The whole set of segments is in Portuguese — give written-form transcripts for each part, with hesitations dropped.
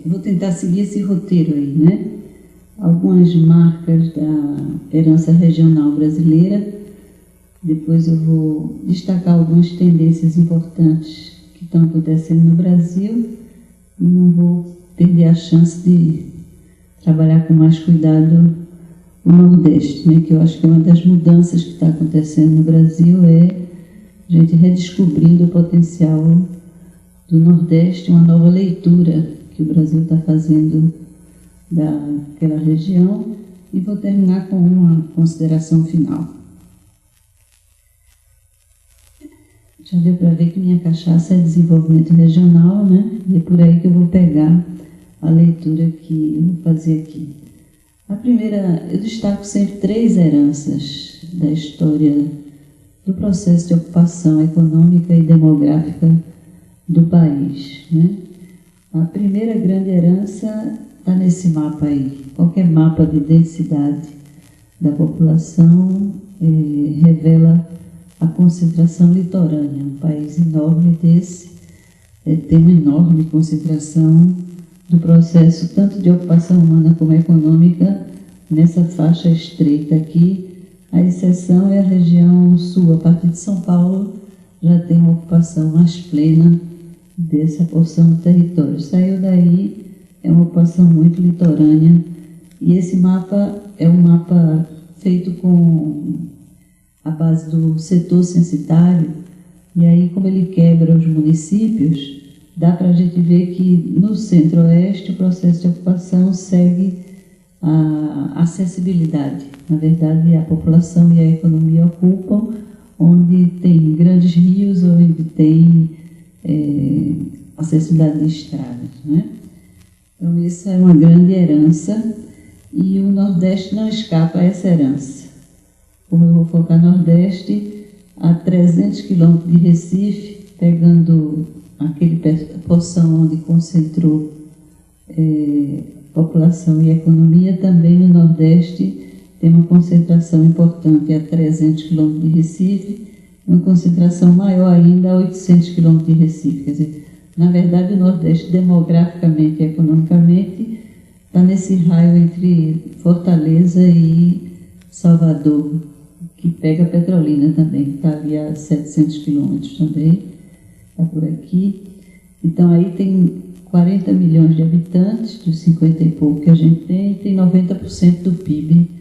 Vou tentar seguir esse roteiro aí, né? Algumas marcas da herança regional brasileira. Depois eu vou destacar algumas tendências importantes que estão acontecendo no Brasil e não vou perder a chance de trabalhar com mais cuidado o Nordeste, né? Que eu acho que uma das mudanças que está acontecendo no Brasil é a gente redescobrindo o potencial do Nordeste, uma nova leitura que o Brasil está fazendo daquela região, e vou terminar com uma consideração final. Já deu para ver que minha cachaça é desenvolvimento regional, né? E é por aí que eu vou pegar a leitura que eu vou fazer aqui. A primeira, eu destaco sempre 3 heranças da história do processo de ocupação econômica e demográfica do país, né? A primeira grande herança está nesse mapa aí. Qualquer mapa de densidade da população revela a concentração litorânea. Um país enorme desse tem uma enorme concentração do processo tanto de ocupação humana como econômica nessa faixa estreita aqui. A exceção é a região sul. A partir de São Paulo já tem uma ocupação mais plena dessa porção do território. Saiu daí, é uma ocupação muito litorânea, e esse mapa é um mapa feito com a base do setor censitário, e aí como ele quebra os municípios, dá para a gente ver que no centro-oeste o processo de ocupação segue a acessibilidade. Na verdade, a população e a economia ocupam onde tem grandes rios, onde tem acessibilidade de estradas, né? Então, essa é uma grande herança, e o Nordeste não escapa a essa herança. Como eu vou focar no Nordeste, a 300 quilômetros de Recife, pegando aquele porção onde concentrou população e economia, também no Nordeste tem uma concentração importante a 300 quilômetros de Recife, uma concentração maior ainda a 800 quilômetros de Recife. Quer dizer, na verdade, o Nordeste, demograficamente e economicamente, está nesse raio entre Fortaleza e Salvador, que pega Petrolina também, que está ali a 700 quilômetros também, está por aqui. Então, aí tem 40 milhões de habitantes, dos 50 e pouco que a gente tem, e tem 90% do PIB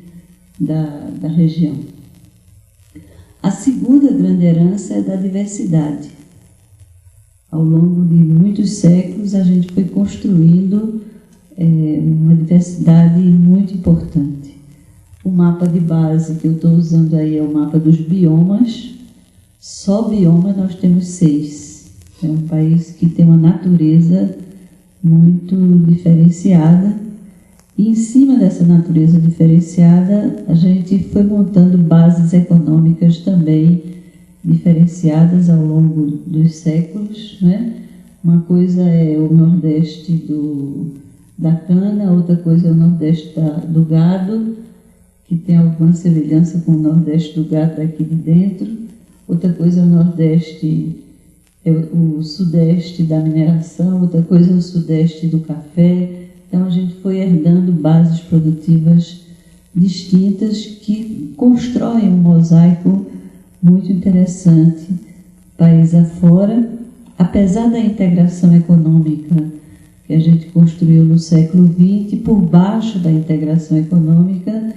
da região. A segunda grande herança é da diversidade. Ao longo de muitos séculos, a gente foi construindo uma diversidade muito importante. O mapa de base que eu estou usando aí é o mapa dos biomas. Só bioma nós temos 6. É um país que tem uma natureza muito diferenciada. E em cima dessa natureza diferenciada, a gente foi montando bases econômicas também diferenciadas ao longo dos séculos, né? Uma coisa é o Nordeste da cana, outra coisa é o Nordeste do gado, que tem alguma semelhança com o Nordeste do gado daqui de dentro. Outra coisa é o Nordeste, o Sudeste da mineração, outra coisa é o Sudeste do café. Então, a gente foi herdando bases produtivas distintas que constroem um mosaico muito interessante, país afora. Apesar da integração econômica que a gente construiu no século XX, por baixo da integração econômica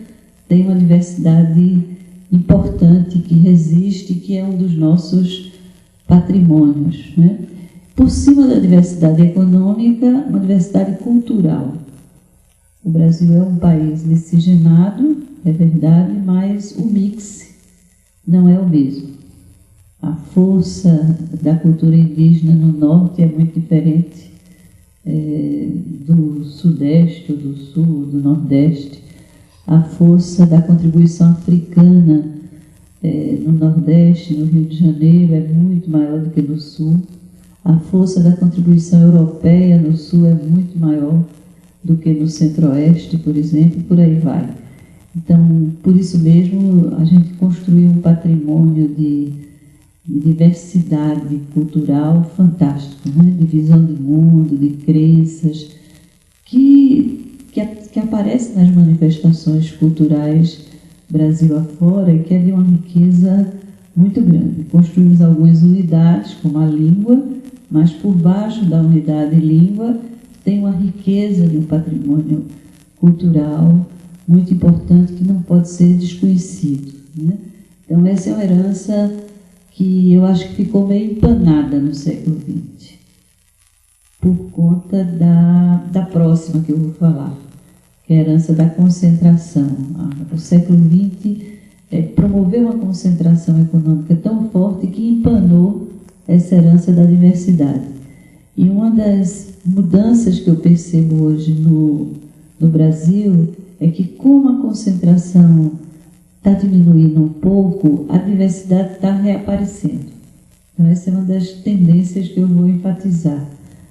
tem uma diversidade importante que resiste, que é um dos nossos patrimônios, né? Por cima da diversidade econômica, uma diversidade cultural. O Brasil é um país miscigenado, é verdade, mas o mix não é o mesmo. A força da cultura indígena no norte é muito diferente do sudeste, ou do sul, ou do nordeste. A força da contribuição africana no nordeste, no Rio de Janeiro, é muito maior do que no sul. A força da contribuição europeia no sul é muito maior do que no centro-oeste, por exemplo, por aí vai. Então, por isso mesmo, a gente construiu um patrimônio de diversidade cultural fantástico, né? De visão de mundo, de crenças, que aparece nas manifestações culturais Brasil afora e que é de uma riqueza muito grande. Construímos algumas unidades, como a língua, mas por baixo da unidade língua tem uma riqueza de um patrimônio cultural muito importante que não pode ser desconhecido, né? Então, essa é uma herança que eu acho que ficou meio empanada no século XX, por conta da próxima que eu vou falar, que é a herança da concentração. O século XX promoveu uma concentração econômica tão forte que empanou essa herança da diversidade. E uma das mudanças que eu percebo hoje no Brasil é que, como a concentração está diminuindo um pouco, a diversidade está reaparecendo. Então, essa é uma das tendências que eu vou enfatizar.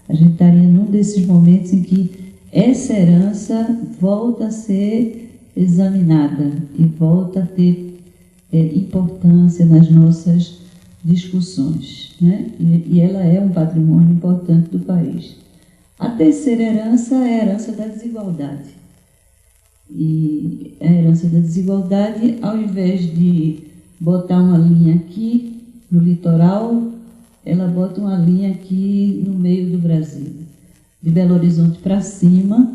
A gente estaria num desses momentos em que essa herança volta a ser examinada e volta a ter importância nas nossas discussões, né? E ela é um patrimônio importante do país. A terceira herança é a herança da desigualdade. E a herança da desigualdade, ao invés de botar uma linha aqui no litoral, ela bota uma linha aqui no meio do Brasil. De Belo Horizonte para cima,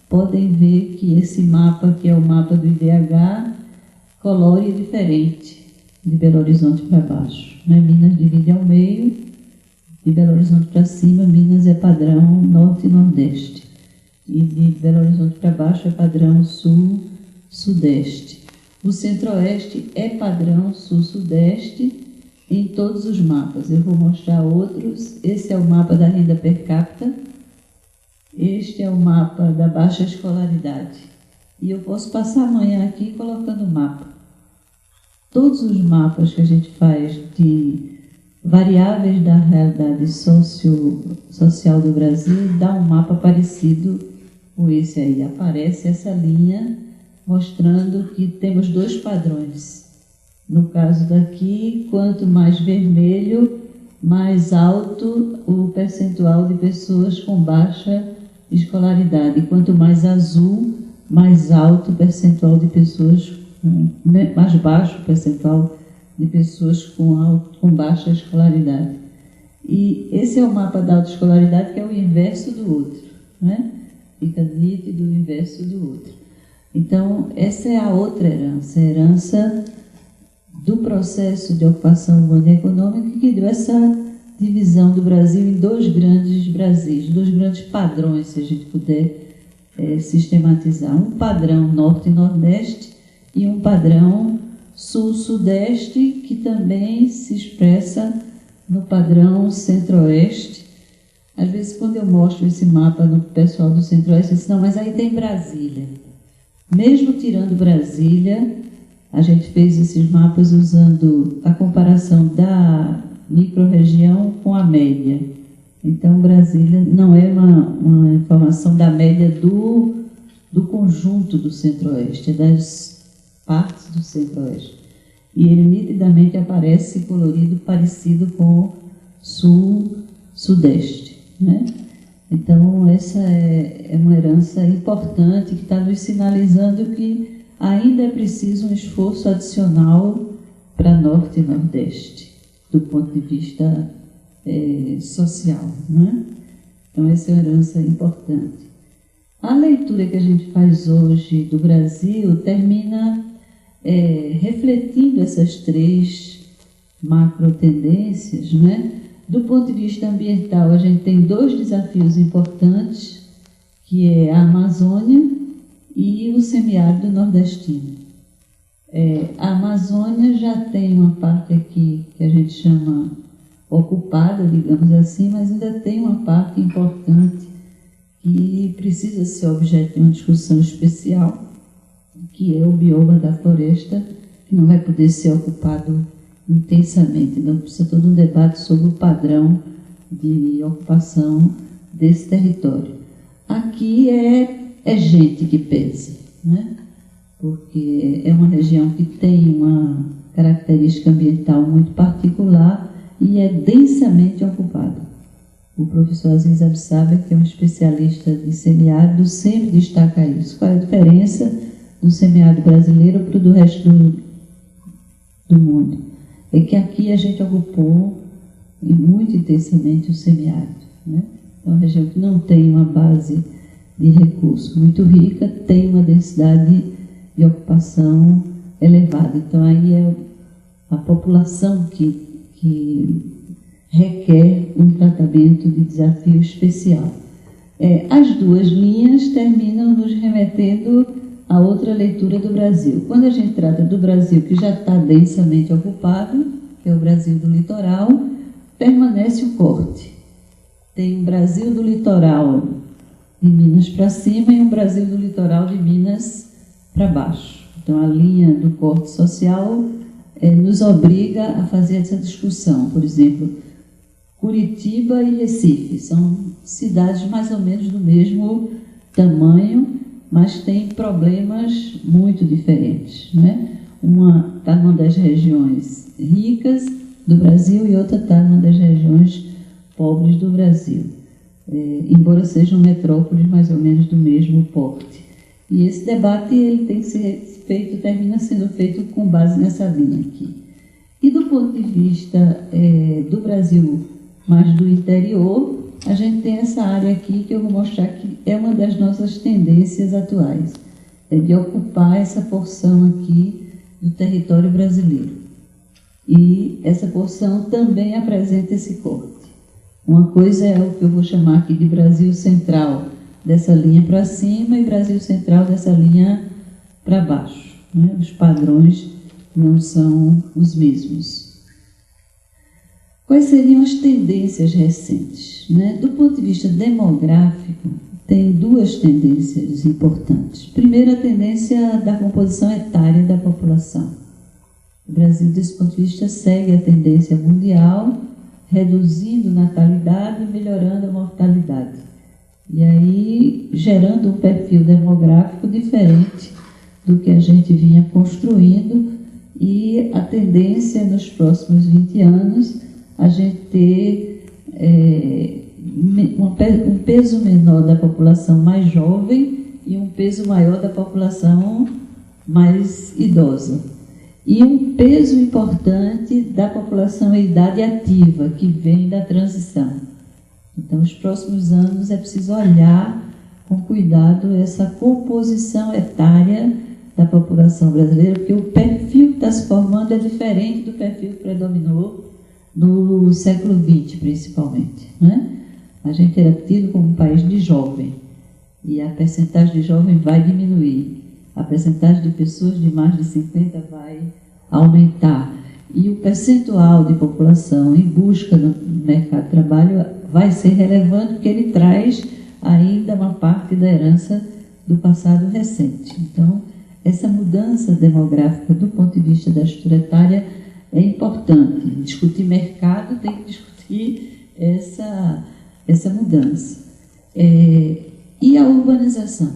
podem ver que esse mapa, que é o mapa do IDH, colore diferente de Belo Horizonte para baixo, né? Minas divide ao meio, de Belo Horizonte para cima, Minas é padrão norte e nordeste. E de Belo Horizonte para baixo é padrão sul-sudeste. O centro-oeste é padrão sul-sudeste em todos os mapas. Eu vou mostrar outros. Esse é o mapa da renda per capita. Este é o mapa da baixa escolaridade. E eu posso passar amanhã aqui colocando o mapa. Todos os mapas que a gente faz de variáveis da realidade social do Brasil dá um mapa parecido com esse aí. Aparece essa linha mostrando que temos dois padrões. No caso daqui, quanto mais vermelho, mais alto o percentual de pessoas com baixa escolaridade. Quanto mais azul, mais alto o percentual de pessoas, mais baixo o percentual de pessoas com baixa escolaridade. E esse é o mapa da autoescolaridade, que é o inverso do outro, né? Fica nítido o inverso do outro. Então, essa é a outra herança, a herança do processo de ocupação urbana e econômica, que deu essa divisão do Brasil em dois grandes Brasis, dois grandes padrões, se a gente puder sistematizar. Um padrão norte e nordeste e um padrão sul-sudeste, que também se expressa no padrão centro-oeste. Às vezes, quando eu mostro esse mapa no pessoal do centro-oeste, eu digo, não, mas aí tem Brasília. Mesmo tirando Brasília, a gente fez esses mapas usando a comparação da microrregião com a média. Então, Brasília não é uma informação da média do conjunto do centro-oeste, é das partes do centro-oeste. E ele nitidamente aparece colorido parecido com sul-sudeste, né? Então, essa é uma herança importante que está nos sinalizando que ainda é preciso um esforço adicional para Norte e Nordeste, do ponto de vista social, né? Então, essa é uma herança importante. A leitura que a gente faz hoje do Brasil termina refletindo essas três macro tendências, né? Do ponto de vista ambiental, a gente tem dois desafios importantes, que é a Amazônia e o semiárido nordestino. A Amazônia já tem uma parte aqui que a gente chama ocupada, digamos assim, mas ainda tem uma parte importante que precisa ser objeto de uma discussão especial, que é o bioma da floresta, que não vai poder ser ocupado intensamente. Então, precisa todo um debate sobre o padrão de ocupação desse território. Aqui é gente que pesa, né? Porque é uma região que tem uma característica ambiental muito particular e é densamente ocupada. O professor Aziz Absaber, que é um especialista de semiárido, sempre destaca isso. Qual é a diferença do semiárido brasileiro para o do resto do mundo? É que aqui a gente ocupou muito intensamente o semiárido, né? Então, uma região que não tem uma base de recurso muito rica, tem uma densidade de ocupação elevada. Então, aí é a população que requer um tratamento de desafio especial. As duas linhas terminam nos remetendo a outra leitura do Brasil. Quando a gente trata do Brasil que já está densamente ocupado, que é o Brasil do litoral, permanece o corte. Tem um Brasil do litoral de Minas para cima e um Brasil do litoral de Minas para baixo. Então, a linha do corte social nos obriga a fazer essa discussão. Por exemplo, Curitiba e Recife são cidades mais ou menos do mesmo tamanho, mas têm problemas muito diferentes, né? Uma está numa das regiões ricas do Brasil e outra está numa das regiões pobres do Brasil, embora sejam metrópoles mais ou menos do mesmo porte. E esse debate ele tem que ser feito, termina sendo feito com base nessa linha aqui. E do ponto de vista do Brasil mais do interior, a gente tem essa área aqui que eu vou mostrar que é uma das nossas tendências atuais, de ocupar essa porção aqui do território brasileiro. E essa porção também apresenta esse corte. Uma coisa é o que eu vou chamar aqui de Brasil Central, dessa linha para cima, e Brasil Central dessa linha para baixo, né? Os padrões não são os mesmos. Quais seriam as tendências recentes, né? Do ponto de vista demográfico, tem duas tendências importantes. Primeiro, a tendência da composição etária da população. O Brasil, desse ponto de vista, segue a tendência mundial, reduzindo natalidade e melhorando a mortalidade. E aí, gerando um perfil demográfico diferente do que a gente vinha construindo, e a tendência nos próximos 20 anos a gente ter um peso menor da população mais jovem e um peso maior da população mais idosa. E um peso importante da população em idade ativa, que vem da transição. Então, nos próximos anos é preciso olhar com cuidado essa composição etária da população brasileira, porque o perfil que está se formando é diferente do perfil que predominou no século XX, principalmente, né? A gente era tido como um país de jovem, e a percentagem de jovem vai diminuir. A percentagem de pessoas de mais de 50 vai aumentar. E o percentual de população em busca do mercado de trabalho vai ser relevante, porque ele traz ainda uma parte da herança do passado recente. Então, essa mudança demográfica do ponto de vista da estrutura etária é importante. Discutir mercado tem que discutir essa mudança. E a urbanização?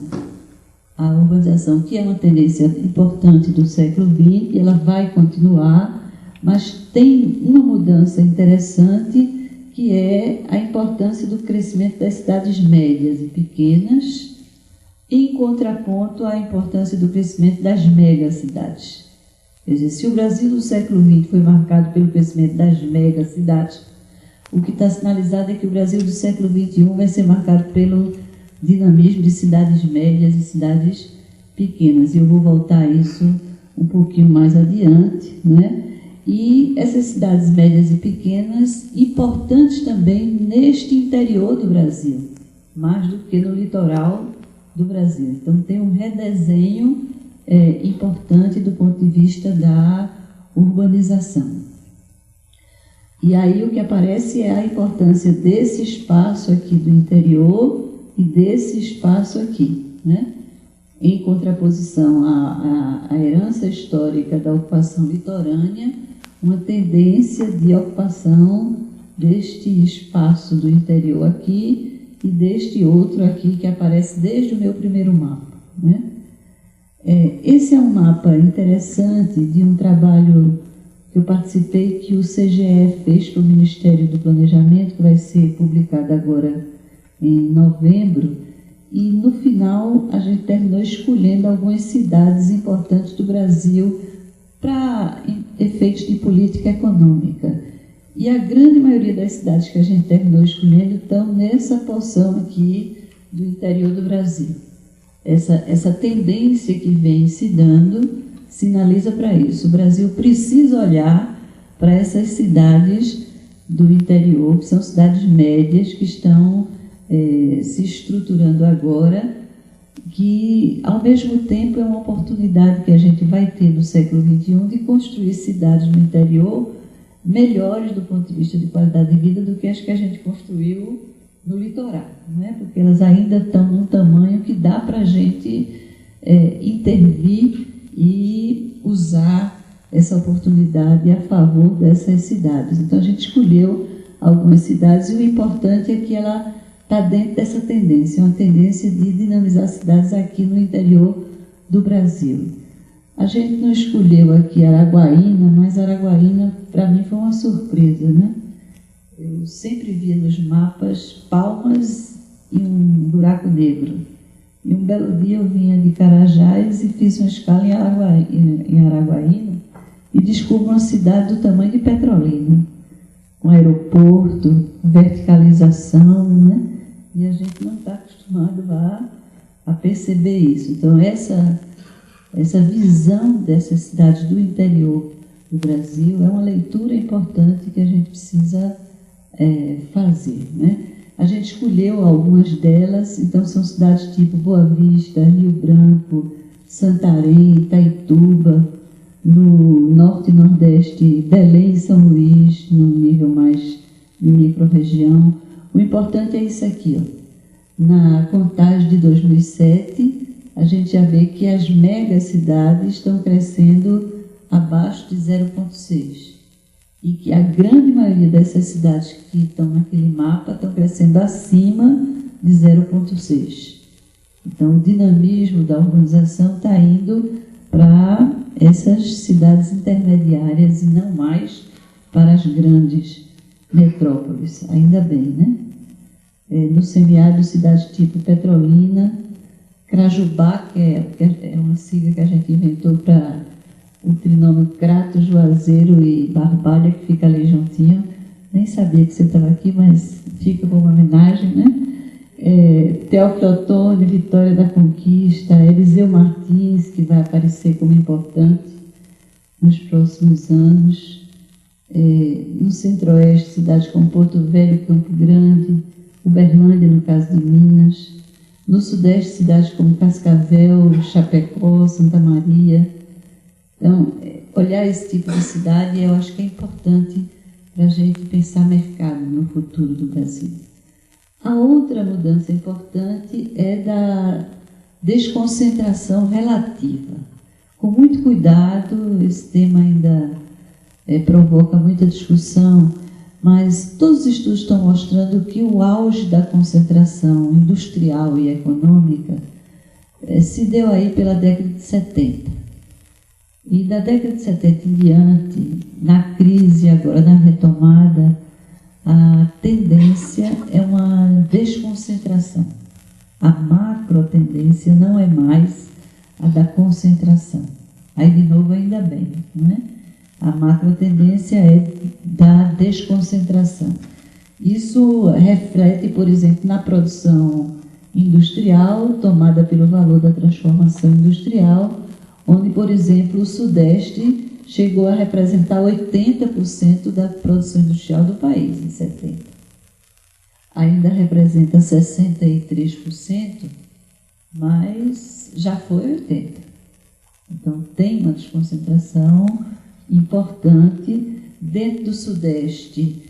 A urbanização, que é uma tendência importante do século XX, ela vai continuar, mas tem uma mudança interessante, que é a importância do crescimento das cidades médias e pequenas, em contraponto à importância do crescimento das megacidades. Quer dizer, se o Brasil do século XX foi marcado pelo crescimento das megacidades, o que está sinalizado é que o Brasil do século XXI vai ser marcado pelo dinamismo de cidades médias e cidades pequenas. E eu vou voltar a isso um pouquinho mais adiante, né? E essas cidades médias e pequenas, importantes também neste interior do Brasil, mais do que no litoral do Brasil. Então, tem um redesenho importante do ponto de vista da urbanização. E aí o que aparece é a importância desse espaço aqui do interior e desse espaço aqui, né? Em contraposição à herança histórica da ocupação litorânea, uma tendência de ocupação deste espaço do interior aqui e deste outro aqui que aparece desde o meu primeiro mapa, né? Esse é um mapa interessante de um trabalho que eu participei, que o CGE fez para o Ministério do Planejamento, que vai ser publicado agora em novembro, e no final a gente terminou escolhendo algumas cidades importantes do Brasil para efeitos de política econômica. E a grande maioria das cidades que a gente terminou escolhendo estão nessa porção aqui do interior do Brasil. Essa tendência que vem se dando sinaliza para isso. O Brasil precisa olhar para essas cidades do interior, que são cidades médias, que estão se estruturando agora, que, ao mesmo tempo, é uma oportunidade que a gente vai ter no século XXI de construir cidades no interior melhores do ponto de vista de qualidade de vida do que as que a gente construiu no litoral, né? Porque elas ainda estão num tamanho que dá para a gente intervir e usar essa oportunidade a favor dessas cidades. Então, a gente escolheu algumas cidades e o importante é que ela está dentro dessa tendência, uma tendência de dinamizar cidades aqui no interior do Brasil. A gente não escolheu aqui Araguaína, mas Araguaína, para mim, foi uma surpresa, né? Eu sempre via nos mapas Palmas e um buraco negro. E um belo dia eu vinha de Carajás e fiz uma escala em Araguaína e descubro uma cidade do tamanho de Petrolina, com aeroporto, verticalização, né? E a gente não está acostumado a perceber isso. Então, essa visão dessas cidades do interior do Brasil é uma leitura importante que a gente precisa fazer, né? A gente escolheu algumas delas, então são cidades tipo Boa Vista, Rio Branco, Santarém, Itaituba, no norte e nordeste, Belém e São Luís, no nível mais de micro-região. O importante é isso aqui, ó. Na contagem de 2007, a gente já vê que as megacidades estão crescendo abaixo de 0,6. E que a grande maioria dessas cidades que estão naquele mapa estão crescendo acima de 0,6. Então, o dinamismo da urbanização está indo para essas cidades intermediárias e não mais para as grandes metrópoles. Ainda bem, né? No semiárido, cidades tipo Petrolina, Crajubá, que é uma sigla que a gente inventou para o trinômio Crato, Juazeiro e Barbalha, que fica ali juntinho. Nem sabia que você estava aqui, mas fica como uma homenagem, né? Teófilo Otoni, Vitória da Conquista, Eliseu Martins, que vai aparecer como importante nos próximos anos. No Centro-Oeste, cidades como Porto Velho, Campo Grande, Uberlândia, no caso de Minas. No Sudeste, cidades como Cascavel, Chapecó, Santa Maria. Então, olhar esse tipo de cidade, eu acho que é importante para a gente pensar mercado no futuro do Brasil. A outra mudança importante é da desconcentração relativa. Com muito cuidado, esse tema ainda provoca muita discussão, mas todos os estudos estão mostrando que o auge da concentração industrial e econômica se deu aí pela década de 70. E da década de 70 em diante, na crise, agora na retomada, a tendência é uma desconcentração. A macro tendência não é mais a da concentração. Aí, de novo, ainda bem, não é? A macro tendência é da desconcentração. Isso reflete, por exemplo, na produção industrial, tomada pelo valor da transformação industrial, onde, por exemplo, o Sudeste chegou a representar 80% da produção industrial do país, em 70. Ainda representa 63%, mas já foi 80%. Então, tem uma desconcentração importante. Dentro do Sudeste,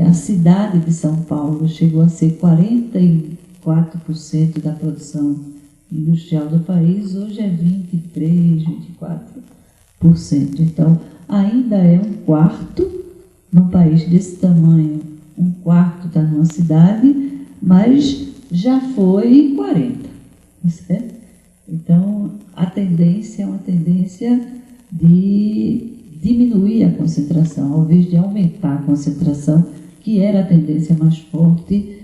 a cidade de São Paulo chegou a ser 44% da produção industrial do país, hoje é 23%, 24%. Então, ainda é um quarto num país desse tamanho, um quarto está numa cidade, mas já foi 40%. Certo? Então, a tendência é uma tendência de diminuir a concentração, ao invés de aumentar a concentração, que era a tendência mais forte,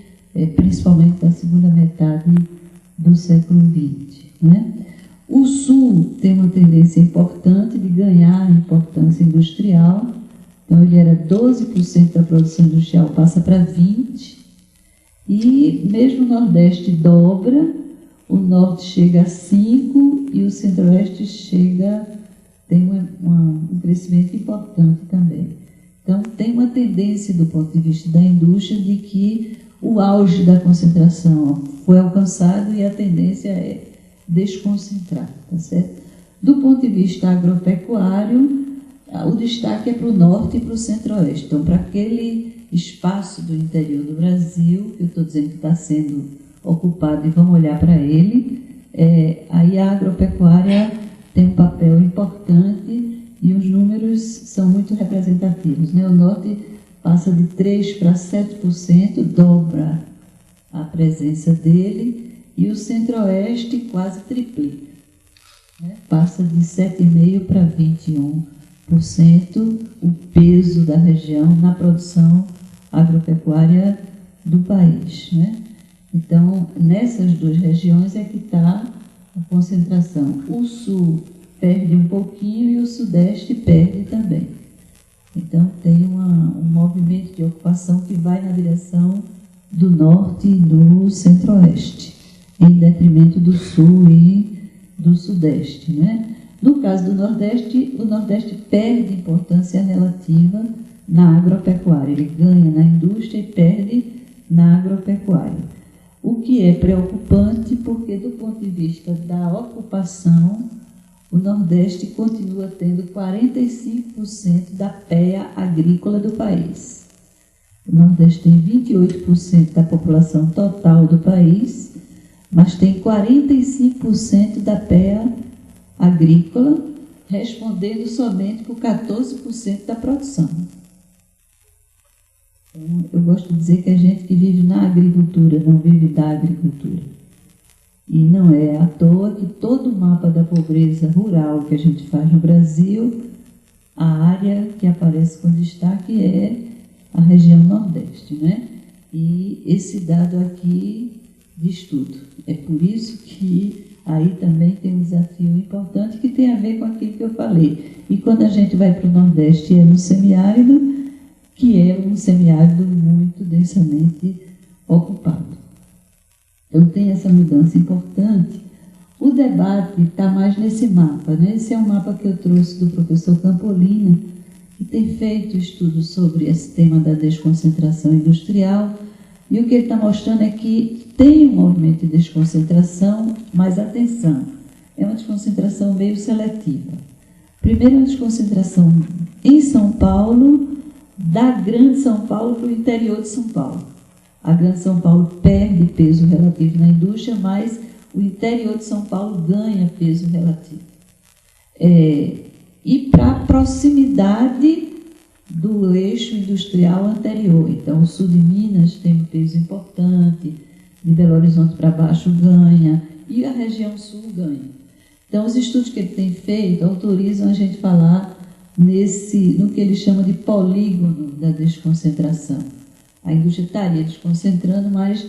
principalmente na segunda metade do século XX. Né? O Sul tem uma tendência importante de ganhar importância industrial, então ele era 12% da produção industrial, passa para 20%, e mesmo o Nordeste dobra, o Norte chega a 5% e o Centro-Oeste tem um crescimento importante também. Então, tem uma tendência, do ponto de vista da indústria, de que o auge da concentração foi alcançado e a tendência é desconcentrar, tá certo? Do ponto de vista agropecuário, o destaque é para o Norte e para o Centro-Oeste. Então, para aquele espaço do interior do Brasil, que eu estou dizendo que está sendo ocupado e vamos olhar para ele, aí a agropecuária tem um papel importante e os números são muito representativos. Né? O Norte passa de 3% para 7%, dobra a presença dele, e o Centro-Oeste quase triplica, né? Passa de 7,5% para 21% o peso da região na produção agropecuária do país. Né? Então, nessas duas regiões é que está a concentração. O Sul perde um pouquinho e o Sudeste perde também. Então, tem um movimento de ocupação que vai na direção do Norte e do Centro-Oeste, em detrimento do Sul e do Sudeste. Né? No caso do Nordeste, o Nordeste perde importância relativa na agropecuária. Ele ganha na indústria e perde na agropecuária. O que é preocupante, porque do ponto de vista da ocupação, o Nordeste continua tendo 45% da PEA agrícola do país. O Nordeste tem 28% da população total do país, mas tem 45% da PEA agrícola, respondendo somente por 14% da produção. Então, eu gosto de dizer que a gente que vive na agricultura não vive da agricultura. E não é à toa que todo o mapa da pobreza rural que a gente faz no Brasil, a área que aparece com destaque é a região Nordeste, né? E esse dado aqui diz tudo. É por isso que aí também tem um desafio importante que tem a ver com aquilo que eu falei. E quando a gente vai para o Nordeste, é no semiárido, que é um semiárido muito densamente ocupado. Então, tem essa mudança importante. O debate está mais nesse mapa, né? Esse é um mapa que eu trouxe do professor Campolina, que tem feito estudos sobre esse tema da desconcentração industrial, e o que ele está mostrando é que tem um movimento de desconcentração, mas atenção, é uma desconcentração meio seletiva. Primeiro, é uma desconcentração em São Paulo, da Grande São Paulo para o interior de São Paulo. A Grande São Paulo perde peso relativo na indústria, mas o interior de São Paulo ganha peso relativo. E para a proximidade do eixo industrial anterior. Então, o sul de Minas tem um peso importante, de Belo Horizonte para baixo ganha, e a região sul ganha. Então, os estudos que ele tem feito autorizam a gente falar no que ele chama de polígono da desconcentração. A indústria estaria desconcentrando, mas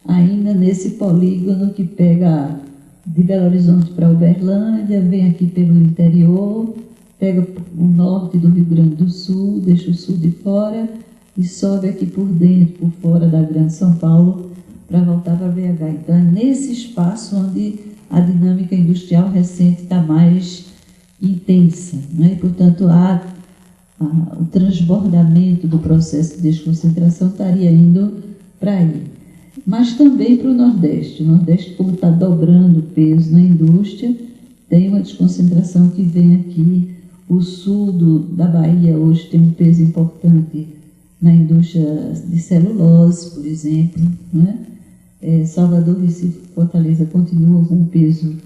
ainda nesse polígono que pega de Belo Horizonte para Uberlândia, vem aqui pelo interior, pega o norte do Rio Grande do Sul, deixa o sul de fora e sobe aqui por dentro, por fora da Grande São Paulo, para voltar para BH. Então, é nesse espaço onde a dinâmica industrial recente está mais intensa, né? E, portanto, o transbordamento do processo de desconcentração estaria indo para aí. Mas também para o Nordeste. O Nordeste, como está dobrando o peso na indústria, tem uma desconcentração que vem aqui. O sul da Bahia hoje tem um peso importante na indústria de celulose, por exemplo, né? Salvador, Recife, Fortaleza continuam com um peso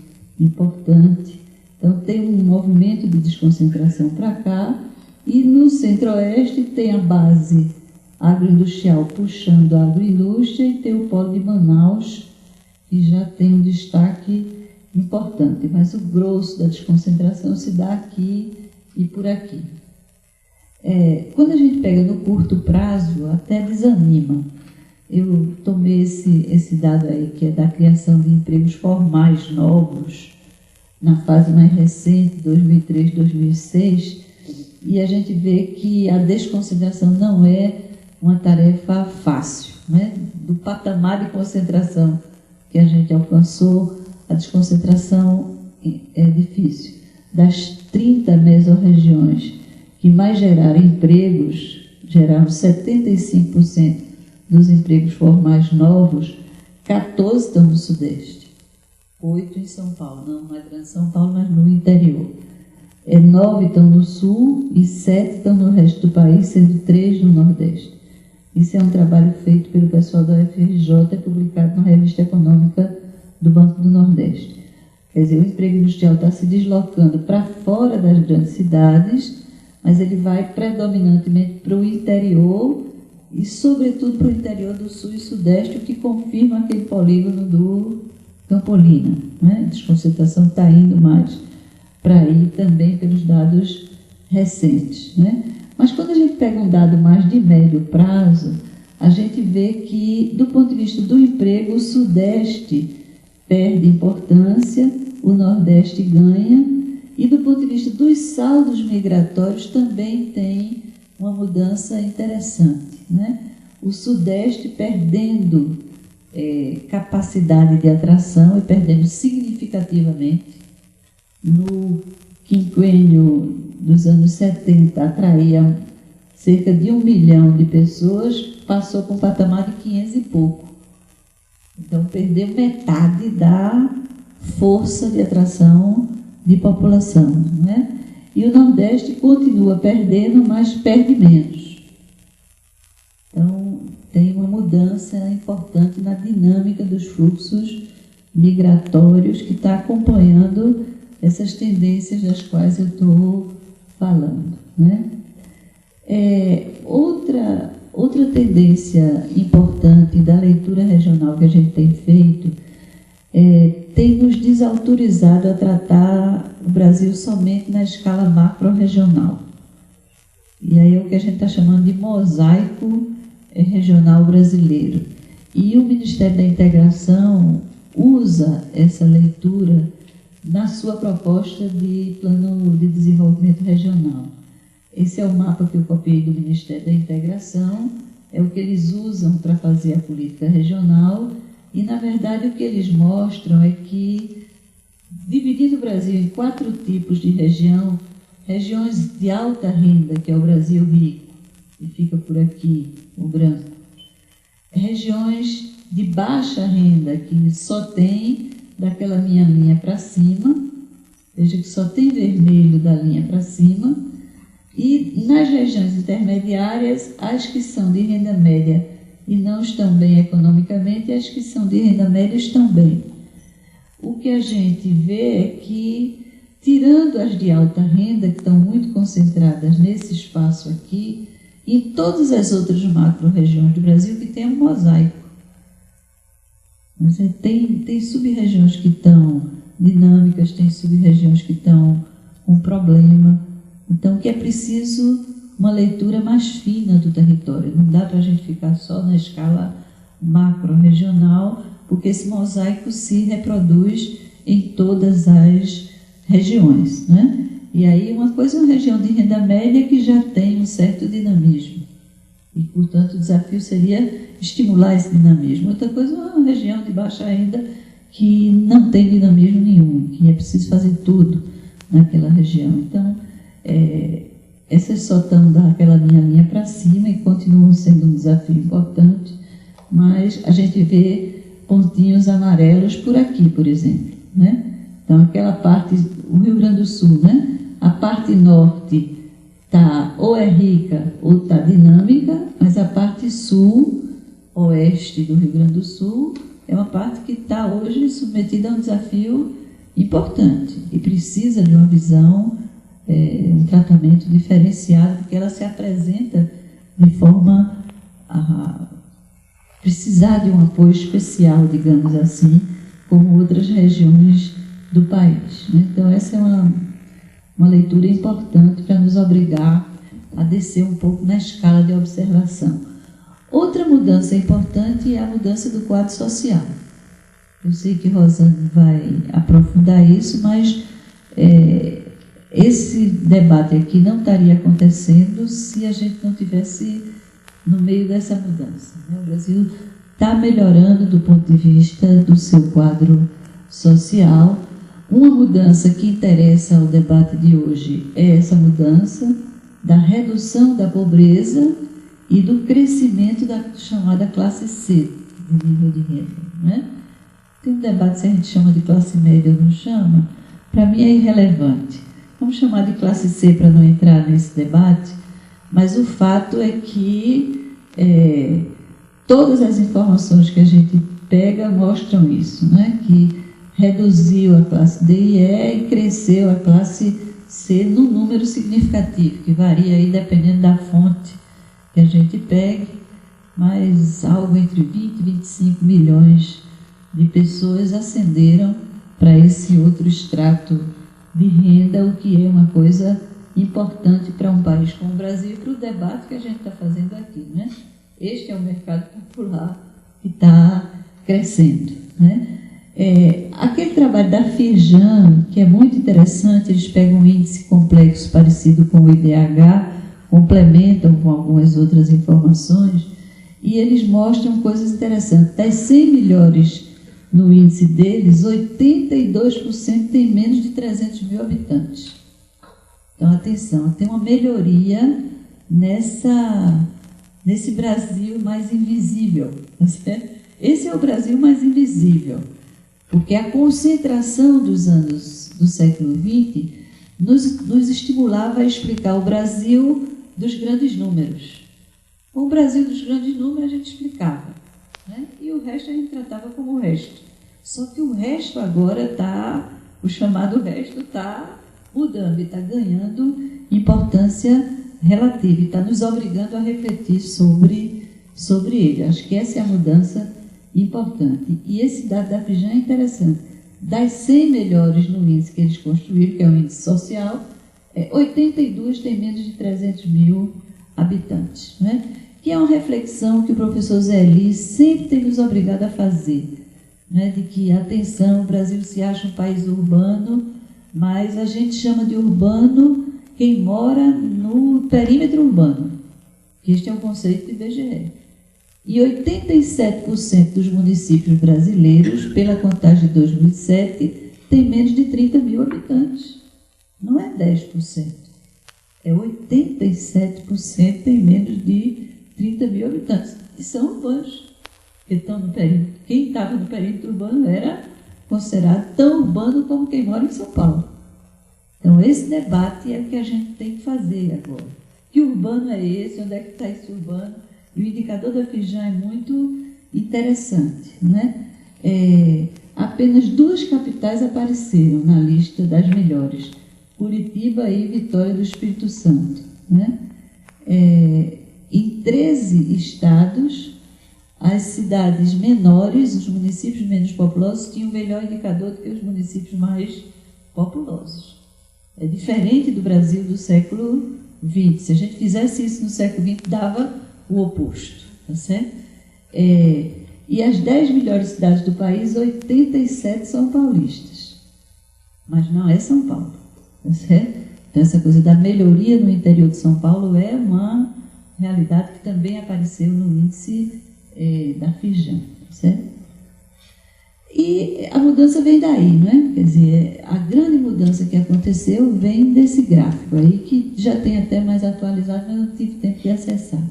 importante. Então, tem um movimento de desconcentração para cá, e no Centro-Oeste tem a base agroindustrial puxando a agroindústria e tem o polo de Manaus, que já tem um destaque importante. Mas o grosso da desconcentração se dá aqui e por aqui. Quando a gente pega no curto prazo, até desanima. Eu tomei esse dado aí, que é da criação de empregos formais novos, na fase mais recente, 2003, 2006, e a gente vê que a desconcentração não é uma tarefa fácil, né? Do patamar de concentração que a gente alcançou, a desconcentração é difícil. Das 30 mesorregiões que mais geraram empregos, geraram 75% dos empregos formais novos, 14 estão no Sudeste, 8 em São Paulo, não na Grande São Paulo, mas no interior. 9 estão no Sul e 7 estão no resto do país, sendo 3 no Nordeste. Isso é um trabalho feito pelo pessoal da UFRJ, publicado na Revista Econômica do Banco do Nordeste. Quer dizer, o emprego industrial está se deslocando para fora das grandes cidades, mas ele vai predominantemente para o interior e, sobretudo, para o interior do Sul e Sudeste, o que confirma aquele polígono do Campolina, né? A desconcentração está indo mais para aí também pelos dados recentes, né? Mas quando a gente pega um dado mais de médio prazo, a gente vê que, do ponto de vista do emprego, o Sudeste perde importância, o Nordeste ganha, e do ponto de vista dos saldos migratórios também tem uma mudança interessante, né? O Sudeste perdendo capacidade de atração e perdendo significativamente. No quinquênio dos anos 70, atraía cerca de 1 milhão de pessoas, passou com um patamar de 500 e pouco. Então, perdeu metade da força de atração de população, né? E o Nordeste continua perdendo, mas perde menos. Então, tem uma mudança importante na dinâmica dos fluxos migratórios que está acompanhando essas tendências das quais eu estou falando, né? Outra tendência importante da leitura regional que a gente tem feito tem nos desautorizado a tratar o Brasil somente na escala macro-regional. E aí é o que a gente está chamando de mosaico regional brasileiro. E o Ministério da Integração usa essa leitura na sua proposta de plano de desenvolvimento regional. Esse é o mapa que eu copiei do Ministério da Integração, é o que eles usam para fazer a política regional, e, na verdade, o que eles mostram é que, dividindo o Brasil em 4 tipos de região, regiões de alta renda, que é o Brasil rico, e fica por aqui, o branco, regiões de baixa renda, que só tem daquela minha linha para cima, veja que só tem vermelho da linha para cima, e nas regiões intermediárias, as que são de renda média e não estão bem economicamente, e as que são de renda média estão bem. O que a gente vê é que, tirando as de alta renda, que estão muito concentradas nesse espaço aqui, em todas as outras macro-regiões do Brasil, que tem um mosaico. Mas tem sub-regiões que estão dinâmicas, tem sub-regiões que estão com problema. Então, que é preciso uma leitura mais fina do território. Não dá para a gente ficar só na escala macro-regional, porque esse mosaico se reproduz em todas as regiões, né? E aí, uma coisa é uma região de renda média que já tem um certo dinamismo. E, portanto, o desafio seria estimular esse dinamismo. Outra coisa é uma região de baixa renda que não tem dinamismo nenhum, que é preciso fazer tudo naquela região. Então, essas só estão daquela minha linha para cima e continuam sendo um desafio importante, mas a gente vê pontinhos amarelos por aqui, por exemplo, né? Então, aquela parte, o Rio Grande do Sul, né? A parte norte está ou é rica ou está dinâmica, mas a parte sul, oeste do Rio Grande do Sul, é uma parte que está hoje submetida a um desafio importante e precisa de uma visão, um tratamento diferenciado, porque ela se apresenta de forma a precisar de um apoio especial, digamos assim, como outras regiões do país, né? Então, essa é uma leitura importante para nos obrigar a descer um pouco na escala de observação. Outra mudança importante é a mudança do quadro social. Eu sei que Rosane vai aprofundar isso, mas esse debate aqui não estaria acontecendo se a gente não tivesse no meio dessa mudança, né? O Brasil está melhorando do ponto de vista do seu quadro social. Uma mudança que interessa ao debate de hoje é essa mudança da redução da pobreza e do crescimento da chamada classe C, de nível de renda, né? Tem um debate se a gente chama de classe média ou não chama, para mim é irrelevante. Vamos chamar de classe C para não entrar nesse debate, mas o fato é que todas as informações que a gente pega mostram isso, né? Que reduziu a classe D e E e cresceu a classe C num número significativo, que varia aí dependendo da fonte que a gente pegue, mas algo entre 20 e 25 milhões de pessoas ascenderam para esse outro extrato de renda, o que é uma coisa importante para um país como o Brasil e para o debate que a gente está fazendo aqui, né? Este é o mercado popular que está crescendo, né? Aquele trabalho da Firjan, que é muito interessante, eles pegam um índice complexo parecido com o IDH, complementam com algumas outras informações, e eles mostram coisas interessantes. Das 100 melhores no índice deles, 82% tem menos de 300 mil habitantes. Então, atenção, tem uma melhoria nesse Brasil mais invisível. Esse é o Brasil mais invisível, porque a concentração dos anos do século XX nos estimulava a explicar o Brasil dos grandes números. O Brasil dos grandes números a gente explicava, né? E o resto a gente tratava como o resto. Só que o resto agora o chamado resto está mudando e está ganhando importância relativa e está nos obrigando a refletir sobre ele. Acho que essa é a mudança importante. E esse dado da Firjan é interessante. Das 100 melhores no índice que eles construíram, que é o índice social, 82 tem menos de 300 mil habitantes, né? Que é uma reflexão que o professor Zé Elis sempre tem nos obrigado a fazer, né? De que, atenção, o Brasil se acha um país urbano, mas a gente chama de urbano quem mora no perímetro urbano, que este é o conceito do IBGE. E 87% dos municípios brasileiros, pela contagem de 2007, tem menos de 30 mil habitantes. Não é 10%, é 87% tem menos de 30 mil habitantes. E são urbanos, que estão no perímetro. Quem estava no perímetro urbano era considerado tão urbano como quem mora em São Paulo. Então, esse debate é o que a gente tem que fazer agora. Que urbano é esse? Onde é que está esse urbano? E o indicador da Firjan é muito interessante, né? Apenas 2 capitais apareceram na lista das melhores, Curitiba e Vitória do Espírito Santo, né? Em 13 estados, as cidades menores, os municípios menos populosos, tinham um melhor indicador do que os municípios mais populosos. É diferente do Brasil do século XX. Se a gente fizesse isso no século XX, dava o oposto, tá certo? E as 10 melhores cidades do país, 87 são paulistas. Mas não é São Paulo, tá certo? Então, essa coisa da melhoria no interior de São Paulo é uma realidade que também apareceu no índice da Firjan, tá certo? E a mudança vem daí, não é? Quer dizer, a grande mudança que aconteceu vem desse gráfico aí, que já tem até mais atualizado, mas eu não tive tempo de acessar.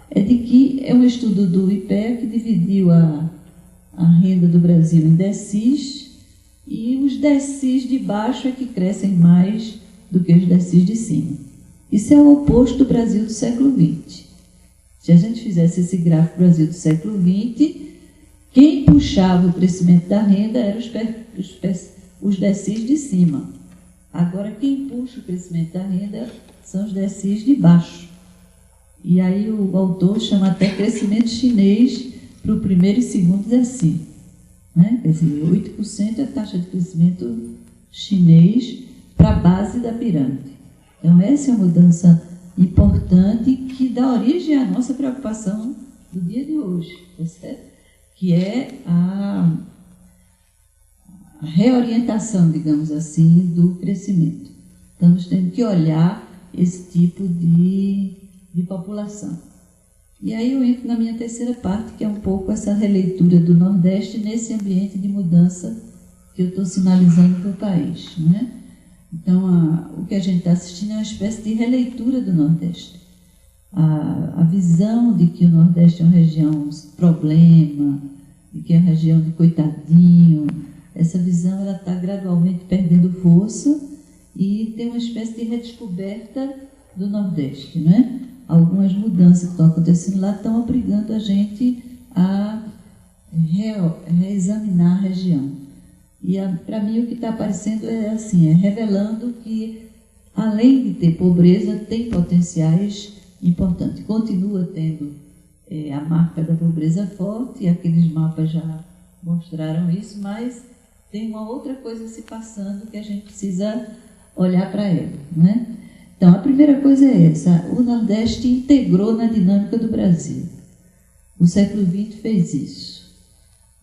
É de que é um estudo do IPEA que dividiu a renda do Brasil em DECIS, e os DECIS de baixo é que crescem mais do que os DECIS de cima. Isso é o oposto do Brasil do século XX. Se a gente fizesse esse gráfico Brasil do século XX, quem puxava o crescimento da renda eram os DECIS de cima. Agora, quem puxa o crescimento da renda são os DECIS de baixo. E aí o autor chama até crescimento chinês para o primeiro e segundo DECI, né? Quer dizer, 8% é a taxa de crescimento chinês para a base da pirâmide. Então, essa é a mudança importante que dá origem à nossa preocupação do dia de hoje, tá certo? Que é a reorientação, digamos assim, do crescimento. Estamos tendo que olhar esse tipo de população. E aí eu entro na minha terceira parte, que é um pouco essa releitura do Nordeste nesse ambiente de mudança que eu estou sinalizando para o país, né? Então, o que a gente está assistindo é uma espécie de releitura do Nordeste. A visão de que o Nordeste é uma região problema, de que é uma região de coitadinho, essa visão ela está gradualmente perdendo força e tem uma espécie de redescoberta do Nordeste, né? Algumas mudanças que estão acontecendo lá estão obrigando a gente a reexaminar a região. E para mim o que está aparecendo é assim, é revelando que além de ter pobreza, tem potenciais importantes. Continua tendo a marca da pobreza forte, e aqueles mapas já mostraram isso, mas tem uma outra coisa se passando que a gente precisa olhar para ela, né? Então, a primeira coisa é essa: o Nordeste integrou na dinâmica do Brasil. O século XX fez isso.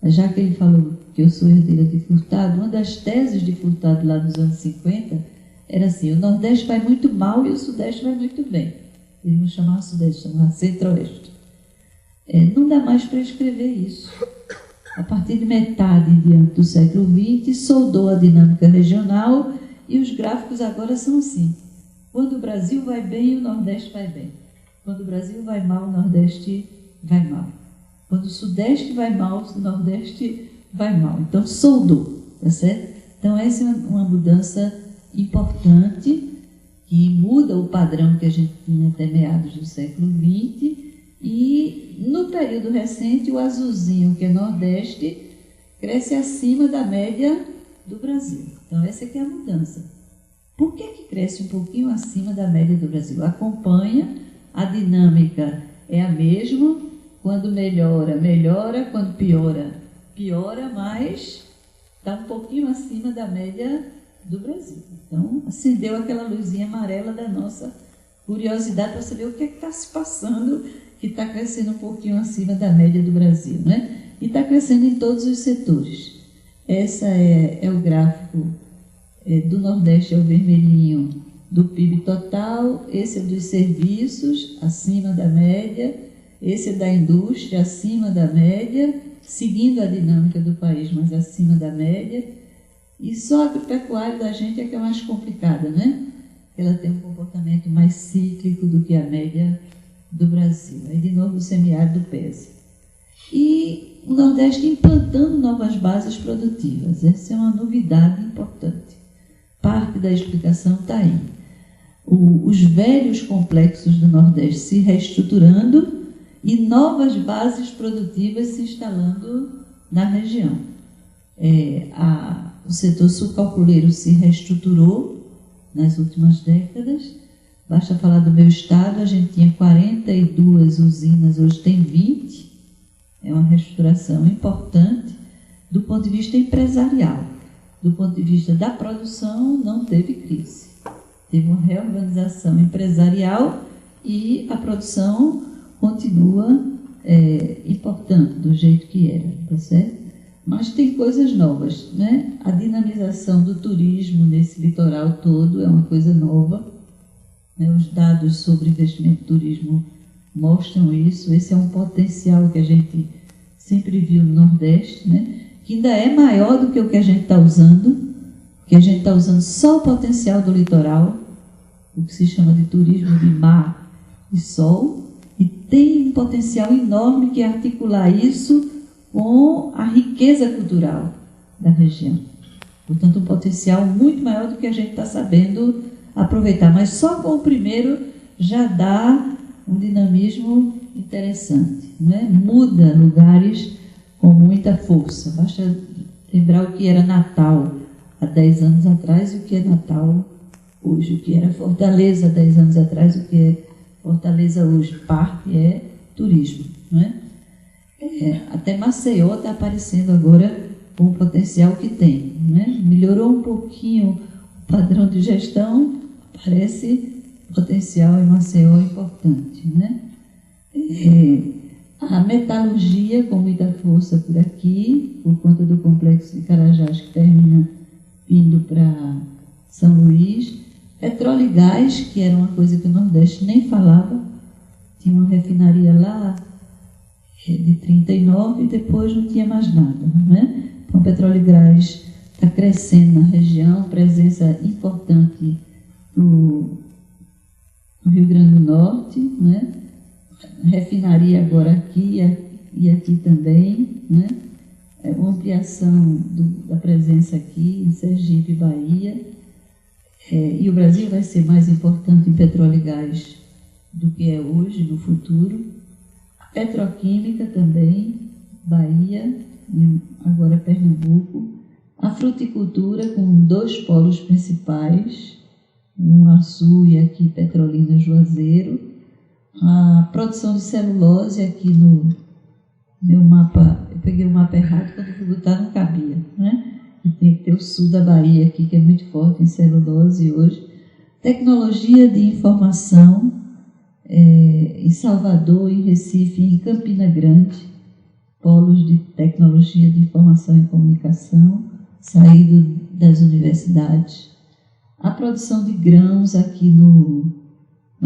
Já que ele falou que eu sou herdeira de Furtado, uma das teses de Furtado lá nos anos 50 era assim: o Nordeste vai muito mal e o Sudeste vai muito bem. Eles não chamavam Sudeste, chamavam Centro-Oeste. Não dá mais para escrever isso. A partir de metade em diante do século XX, soldou a dinâmica regional e os gráficos agora são assim. Quando o Brasil vai bem, o Nordeste vai bem. Quando o Brasil vai mal, o Nordeste vai mal. Quando o Sudeste vai mal, o Nordeste vai mal. Então, soldou, tá certo? Então, essa é uma mudança importante que muda o padrão que a gente tinha até meados do século XX. E, no período recente, o azulzinho, que é Nordeste, cresce acima da média do Brasil. Então, essa aqui é a mudança. Por que cresce um pouquinho acima da média do Brasil? Acompanha, a dinâmica é a mesma, quando melhora, melhora, quando piora, piora, mas está um pouquinho acima da média do Brasil. Então, acendeu aquela luzinha amarela da nossa curiosidade para saber o que está se passando, que está crescendo um pouquinho acima da média do Brasil, né? E está crescendo em todos os setores. Essa é o gráfico do Nordeste, é o vermelhinho do PIB total, esse é dos serviços, acima da média, esse é da indústria, acima da média, seguindo a dinâmica do país, mas acima da média. E só a agropecuária da gente é que é mais complicada, né? Ela tem um comportamento mais cíclico do que a média do Brasil. Aí, de novo, o semiárido pesa. E o Nordeste implantando novas bases produtivas. Essa é uma novidade importante. Parte da explicação está aí. Os velhos complexos do Nordeste se reestruturando e novas bases produtivas se instalando na região. O setor sucalculeiro se reestruturou nas últimas décadas. Basta falar do meu estado, a gente tinha 42 usinas, hoje tem 20. É uma reestruturação importante do ponto de vista empresarial. Do ponto de vista da produção, não teve crise. Teve uma reorganização empresarial e a produção continua importante do jeito que era, tá certo? Mas tem coisas novas, né? A dinamização do turismo nesse litoral todo é uma coisa nova, né? Os dados sobre investimento em turismo mostram isso. Esse é um potencial que a gente sempre viu no Nordeste, né? Que ainda é maior do que o que a gente está usando, porque a gente está usando só o potencial do litoral, o que se chama de turismo de mar e sol, e tem um potencial enorme que é articular isso com a riqueza cultural da região. Portanto, um potencial muito maior do que a gente está sabendo aproveitar, mas só com o primeiro já dá um dinamismo interessante, né? Muda lugares com muita força. Basta lembrar o que era Natal há 10 anos atrás e o que é Natal hoje, o que era Fortaleza há 10 anos atrás, o que é Fortaleza hoje. Parte é turismo, né? Até Maceió está aparecendo agora com o potencial que tem, né? Melhorou um pouquinho o padrão de gestão, parece potencial em Maceió importante, né? A metalurgia com muita força por aqui, por conta do complexo de Carajás que termina indo para São Luís. Petróleo e gás, que era uma coisa que o Nordeste nem falava, tinha uma refinaria lá de 39 e depois não tinha mais nada, né? Então, petróleo e gás está crescendo na região, presença importante no Rio Grande do Norte, né? Refinaria agora aqui e aqui também, né? Uma ampliação da presença aqui em Sergipe e Bahia. E o Brasil vai ser mais importante em petróleo e gás do que é hoje, no futuro. A petroquímica também, Bahia, e agora Pernambuco. A fruticultura com 2 polos principais, um Açu e aqui Petrolina Juazeiro. A produção de celulose aqui no meu mapa, eu peguei o mapa errado, quando eu fui botar não cabia, né? E tem que ter o sul da Bahia aqui, que é muito forte em celulose hoje. Tecnologia de informação em Salvador, em Recife, em Campina Grande, polos de tecnologia de informação e comunicação, saído das universidades. A produção de grãos aqui no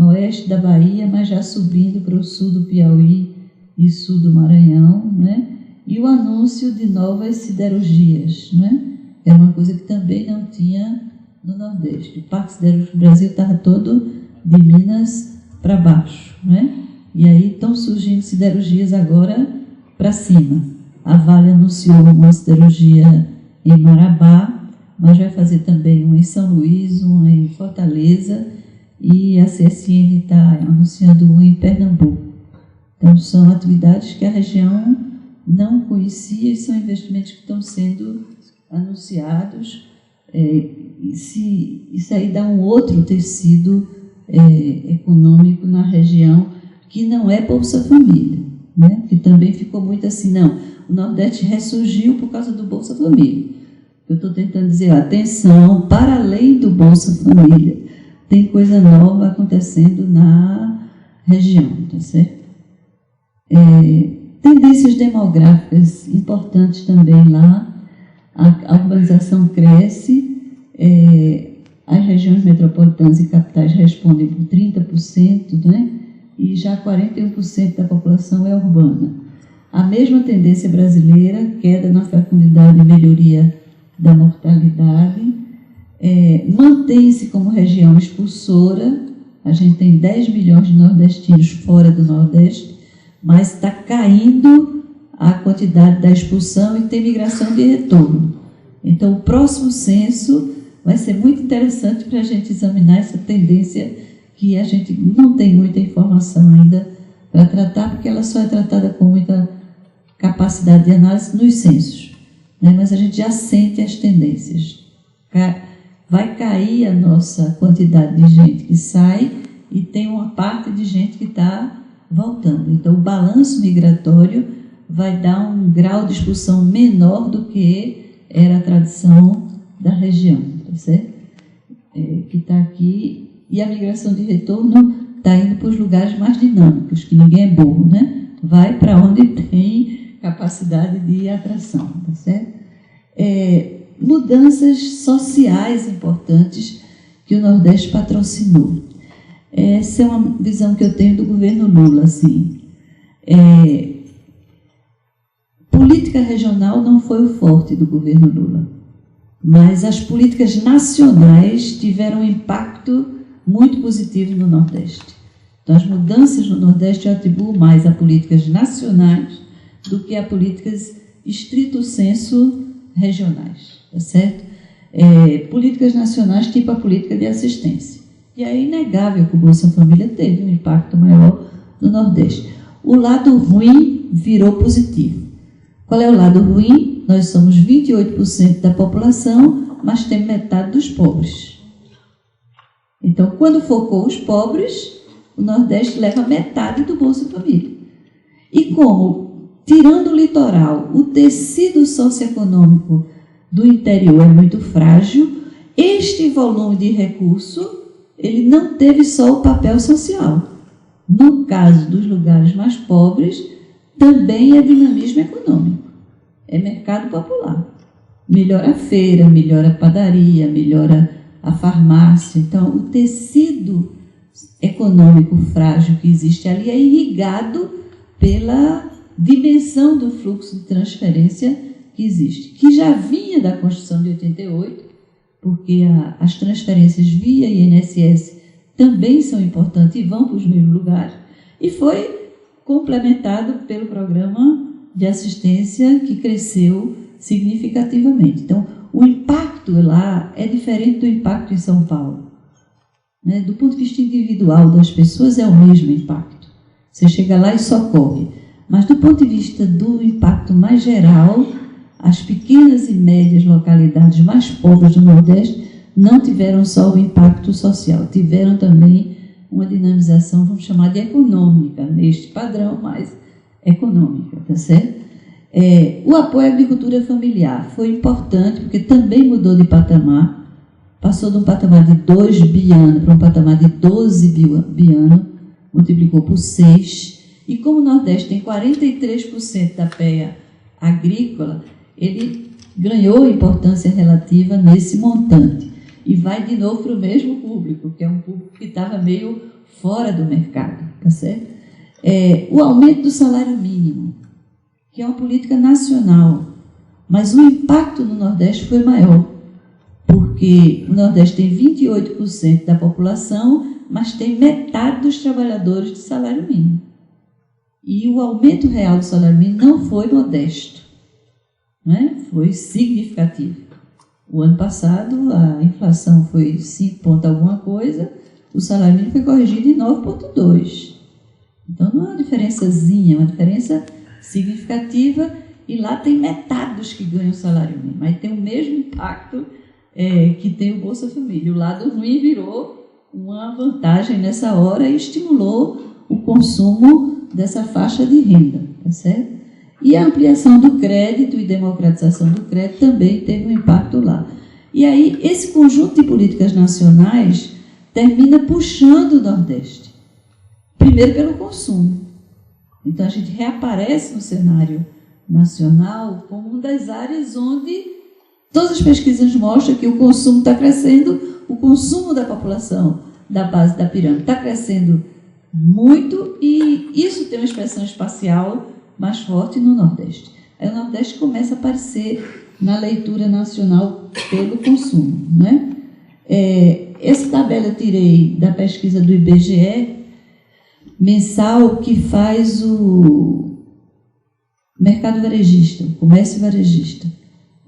oeste da Bahia, mas já subindo para o sul do Piauí e sul do Maranhão, né? E o anúncio de novas siderurgias, né? É uma coisa que também não tinha no Nordeste. O Parque Siderúrgico do Brasil estava todo de Minas para baixo, né? E aí estão surgindo siderurgias agora para cima. A Vale anunciou uma siderurgia em Marabá, mas vai fazer também uma em São Luís, uma em Fortaleza, e a CSN está anunciando uma em Pernambuco. Então, são atividades que a região não conhecia e são investimentos que estão sendo anunciados. Isso aí dá um outro tecido econômico na região, que não é Bolsa Família, né? Que também ficou muito assim, não, o Nordeste ressurgiu por causa do Bolsa Família. Eu estou tentando dizer, atenção, para além do Bolsa Família, tem coisa nova acontecendo na região, tá certo? Tendências demográficas importantes também lá. A urbanização cresce, as regiões metropolitanas e capitais respondem por 30%, né? E já 41% da população é urbana. A mesma tendência brasileira, queda na fecundidade e melhoria da mortalidade. Mantém-se como região expulsora. A gente tem 10 milhões de nordestinos fora do Nordeste, mas está caindo a quantidade da expulsão e tem migração de retorno. Então, o próximo censo vai ser muito interessante para a gente examinar essa tendência que a gente não tem muita informação ainda para tratar, porque ela só é tratada com muita capacidade de análise nos censos, né? Mas a gente já sente as tendências. Vai cair a nossa quantidade de gente que sai e tem uma parte de gente que está voltando. Então, o balanço migratório vai dar um grau de expulsão menor do que era a tradição da região, tá certo? Que está aqui. E a migração de retorno está indo para os lugares mais dinâmicos, que ninguém é burro, né? Vai para onde tem capacidade de atração, tá certo? Mudanças sociais importantes que o Nordeste patrocinou. Essa é uma visão que eu tenho do governo Lula, assim. Política regional não foi o forte do governo Lula, mas as políticas nacionais tiveram um impacto muito positivo no Nordeste. Então, as mudanças no Nordeste eu atribuo mais a políticas nacionais do que a políticas estrito sensu regionais, tá certo? Políticas nacionais, tipo a política de assistência. E é inegável que o Bolsa Família teve um impacto maior no Nordeste. O lado ruim virou positivo. Qual é o lado ruim? Nós somos 28% da população, mas temos metade dos pobres. Então, quando focou os pobres, o Nordeste leva metade do Bolsa Família. E como, tirando o litoral, o tecido socioeconômico do interior é muito frágil, este volume de recurso ele não teve só o papel social. No caso dos lugares mais pobres, também é dinamismo econômico, é mercado popular. Melhora a feira, melhora a padaria, melhora a farmácia. Então, o tecido econômico frágil que existe ali é irrigado pela dimensão do fluxo de transferência que existe, que já vinha da Constituição de 88, porque as transferências via INSS também são importantes e vão para os mesmos lugares, e foi complementado pelo programa de assistência que cresceu significativamente. Então, o impacto lá é diferente do impacto em São Paulo. Né? Do ponto de vista individual das pessoas é o mesmo impacto. Você chega lá e socorre. Mas do ponto de vista do impacto mais geral, as pequenas e médias localidades mais pobres do Nordeste não tiveram só o impacto social, tiveram também uma dinamização, vamos chamar de econômica, neste padrão mais econômica, tá certo? O apoio à agricultura familiar foi importante, porque também mudou de patamar, passou de um patamar de 2 biano para um patamar de 12 biano, multiplicou por 6, e como o Nordeste tem 43% da PEA agrícola, ele ganhou importância relativa nesse montante. E vai de novo para o mesmo público, que é um público que estava meio fora do mercado, tá certo? O aumento do salário mínimo, que é uma política nacional, mas o impacto no Nordeste foi maior, porque o Nordeste tem 28% da população, mas tem metade dos trabalhadores de salário mínimo. E o aumento real do salário mínimo não foi modesto, né? Foi significativo. O ano passado, a inflação foi 5 ponto alguma coisa, o salário mínimo foi corrigido em 9,2. Então, não é uma diferençazinha, é uma diferença significativa, e lá tem metade dos que ganham salário mínimo. Aí tem o mesmo impacto que tem o Bolsa Família. O lado ruim virou uma vantagem nessa hora e estimulou o consumo dessa faixa de renda, tá certo? E a ampliação do crédito e democratização do crédito também teve um impacto lá. E aí, esse conjunto de políticas nacionais termina puxando o Nordeste. Primeiro pelo consumo. Então, a gente reaparece no cenário nacional como uma das áreas onde todas as pesquisas mostram que o consumo está crescendo, o consumo da população da base da pirâmide está crescendo muito, e isso tem uma expressão espacial mais forte no Nordeste. Aí o Nordeste começa a aparecer na leitura nacional pelo consumo, né? Essa tabela eu tirei da pesquisa do IBGE mensal, que faz o mercado varejista, o comércio varejista.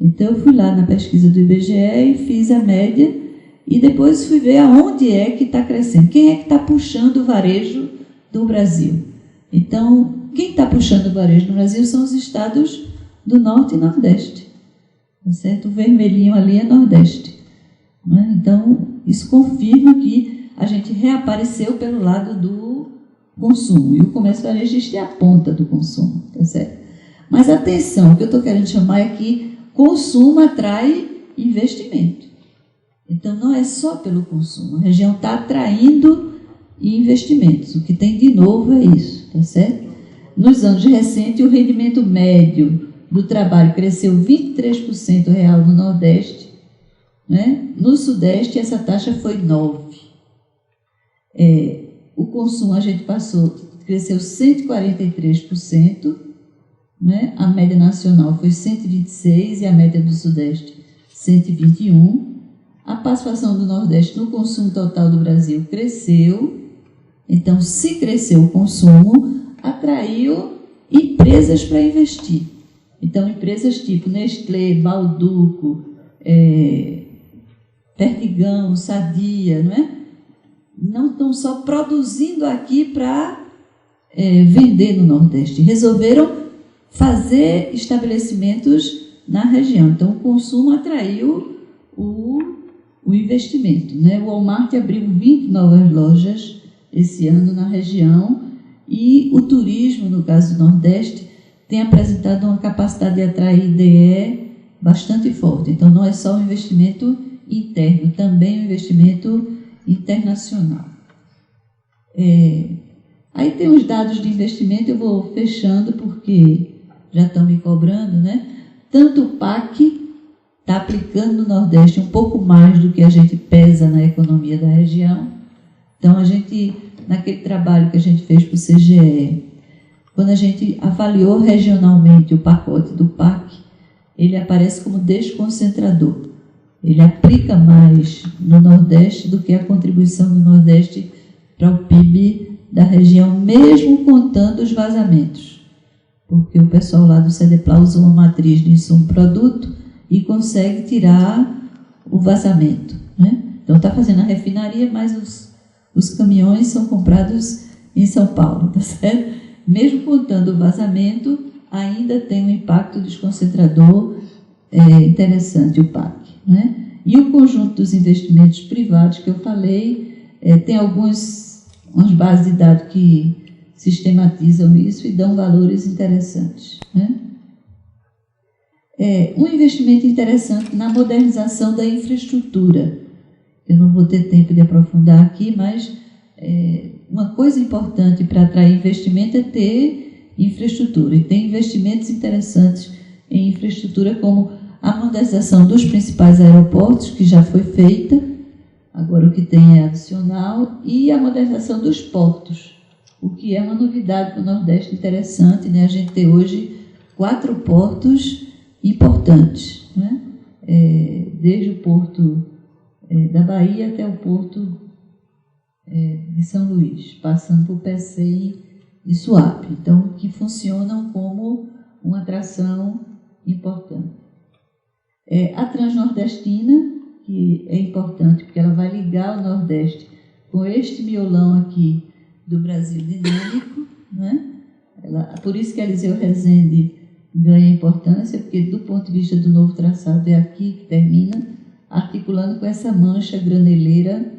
Então eu fui lá na pesquisa do IBGE e fiz a média, e depois fui ver aonde é que está crescendo, quem é que está puxando o varejo do Brasil. Então, quem está puxando o varejo no Brasil são os estados do Norte e Nordeste. Tá certo? O vermelhinho ali é Nordeste. Né? Então, isso confirma que a gente reapareceu pelo lado do consumo. E o comércio varejista é a ponta do consumo. Tá certo? Mas atenção, o que eu estou querendo chamar é que consumo atrai investimento. Então, não é só pelo consumo. A região está atraindo investimentos. O que tem de novo é isso. Tá certo? Nos anos recentes, o rendimento médio do trabalho cresceu 23% real no Nordeste, né? No Sudeste, essa taxa foi 9%. O consumo, a gente cresceu 143%, né? A média nacional foi 126% e a média do Sudeste 121%. A participação do Nordeste no consumo total do Brasil cresceu. Então, se cresceu o consumo, atraiu empresas para investir. Então, empresas tipo Nestlé, Bauducco, Perdigão, Sadia, não estão só produzindo aqui para vender no Nordeste. Resolveram fazer estabelecimentos na região. Então, o consumo atraiu o investimento. O Walmart abriu 20 novas lojas esse ano na região, e o turismo, no caso do Nordeste, tem apresentado uma capacidade de atrair IDE bastante forte. Então, não é só um investimento interno, também um investimento internacional. Aí tem os dados de investimento, eu vou fechando porque já estão me cobrando, né? Tanto o PAC está aplicando no Nordeste um pouco mais do que a gente pesa na economia da região. Então, a gente, naquele trabalho que a gente fez para o CGE, quando a gente avaliou regionalmente o pacote do PAC, ele aparece como desconcentrador. Ele aplica mais no Nordeste do que a contribuição do Nordeste para o PIB da região, mesmo contando os vazamentos. Porque o pessoal lá do CDPLA usa uma matriz de insumo-produto e consegue tirar o vazamento, né? Então, está fazendo a refinaria, mas os caminhões são comprados em São Paulo, tá certo? Mesmo contando o vazamento, ainda tem um impacto desconcentrador interessante, o PAC, né? E o conjunto dos investimentos privados que eu falei, tem umas bases de dados que sistematizam isso e dão valores interessantes, né? Um investimento interessante na modernização da infraestrutura. Eu não vou ter tempo de aprofundar aqui, mas uma coisa importante para atrair investimento é ter infraestrutura. E tem investimentos interessantes em infraestrutura, como a modernização dos principais aeroportos, que já foi feita, agora o que tem é adicional, e a modernização dos portos, o que é uma novidade para o Nordeste interessante, né? A gente tem hoje 4 portos importantes, né? Desde o porto da Bahia até o porto de São Luís, passando por Pecém e Suape, então, que funcionam como uma atração importante. A Transnordestina, que é importante porque ela vai ligar o Nordeste com este miolão aqui do Brasil dinâmico, né? Por isso que a Eliseu Rezende ganha importância, porque do ponto de vista do novo traçado é aqui que termina, articulando com essa mancha graneleira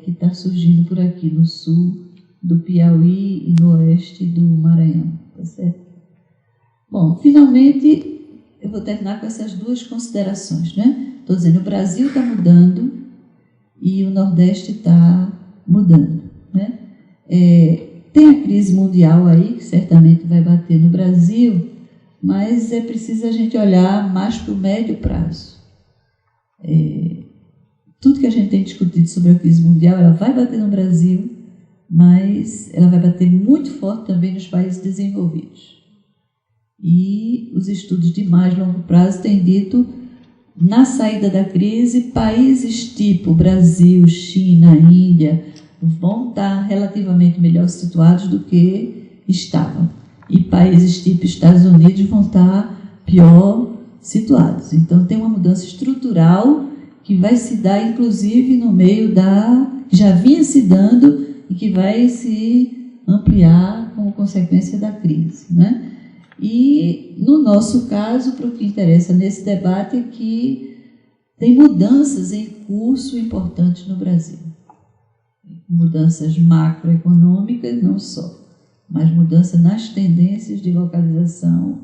que está surgindo por aqui no sul do Piauí e no oeste do Maranhão, tá certo? Bom, finalmente eu vou terminar com essas 2 considerações, né? Estou dizendo, o Brasil está mudando e o Nordeste está mudando, né? Tem a crise mundial aí, que certamente vai bater no Brasil, mas é preciso a gente olhar mais para o médio prazo. Tudo que a gente tem discutido sobre a crise mundial, ela vai bater no Brasil, mas ela vai bater muito forte também nos países desenvolvidos. E os estudos de mais longo prazo têm dito, na saída da crise, países tipo Brasil, China, Índia, vão estar relativamente melhor situados do que estavam. E países tipo Estados Unidos vão estar pior situados. Então, tem uma mudança estrutural que vai se dar, inclusive, no meio que já vinha se dando e que vai se ampliar como consequência da crise, né? E, no nosso caso, para o que interessa nesse debate é que tem mudanças em curso importantes no Brasil. Mudanças macroeconômicas, não só, mas mudança nas tendências de localização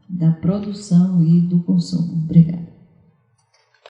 da produção e do consumo. Obrigada.